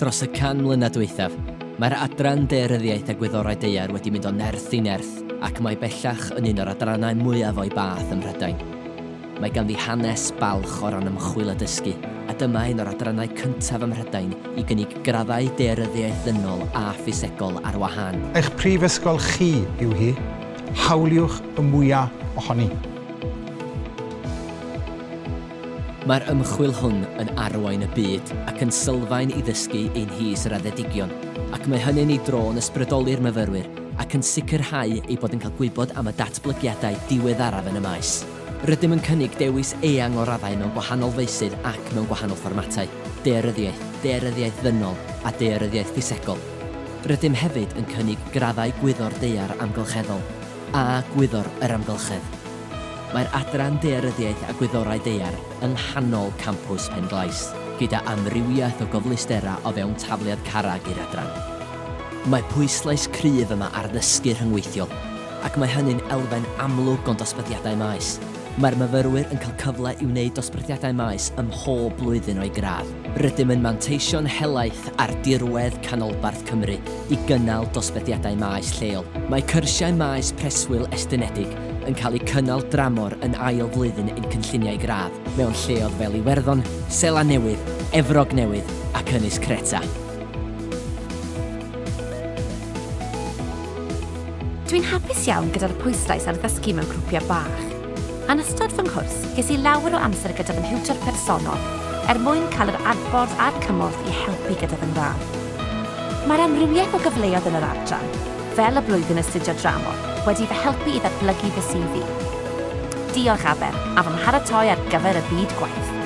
Dros y 100 mlynedd dwythaf, mae'r Adran Daearyddiaeth a Gwyddorau Daear wedi mynd o nerth i nerth ac mae bellach yn un o'r adrannau mwyaf o'i bath ym Mhrydain. Mae ganddi hanes balch o ran ymchwil addysgu, a dyma un o'r adrannau cyntaf ym Mhrydain i gynnig graddau daearyddiaeth ddynol a physegol ar wahân. Eich prifysgol chi yw hi, hawliwch y mwyaf ohoni. Mae'r ymchwil hwn yn arwain y byd ac yn sylfaen i ddysgu ein hys yr addedigion, ac mae hynny'n ei dro yn ysbrydoli'r myfyrwyr ac yn sicrhau ei bod yn cael gwybod am y datblygiadau diweddaraf yn y maes. Rydym yn cynnig dewis eang o raddau mewn gwahanol feysydd ac mewn gwahanol fformatau: daearyddiaeth, daearyddiaeth ddynol a daearyddiaeth physegol. Rydym hefyd yn cynnig graddau gwyddor daear amgylcheddol a gwyddor yr amgylchedd. Mae'r Adran Daearyddiaeth a Gwyddorau Daear yng nghanol campws Penglais, gyda amrywiaeth o gyfleusterau o fewn tafliad carreg i'r adran. Mae pwyslais cryf yma ar ddysgu rhyngweithiol, ac mae hynny'n elfen amlwg o'n dosbarthiadau maes. Mae'r myfyrwyr yn cael cyfle i wneud dosbarthiadau maes ym mhob blwyddyn o'i gradd. Rydym yn manteisio'n helaeth ar dirwedd canolbarth Cymru i gynnal dosbarthiadau maes lleol. Mae cyrsiau maes preswyl estynedig yn cael eu cynnal dramor yn ail flwyddyn ein cynlluniau gradd mewn lleoedd fel Iwerddon, Sela Newydd, Efrog Newydd ac Ynys Creta. Dwi'n hapus iawn gyda'r pwyslais ar ddysgu mewn grwpiau bach. Yn ystod fy nghwrs, ges i lawer o amser gyda fy mhywtor personol mwyn cael yr adborth a'r cymorth i helpu gyda fy ngrad. Mae'r amrywiaeth o gyfleoedd yn yr adran, fel y blwyddyn astudio dramor, wedi fy helpu i ddatblygu fy CV. Diolch Aber, a fy mharatoi ar gyfer y byd gwaith.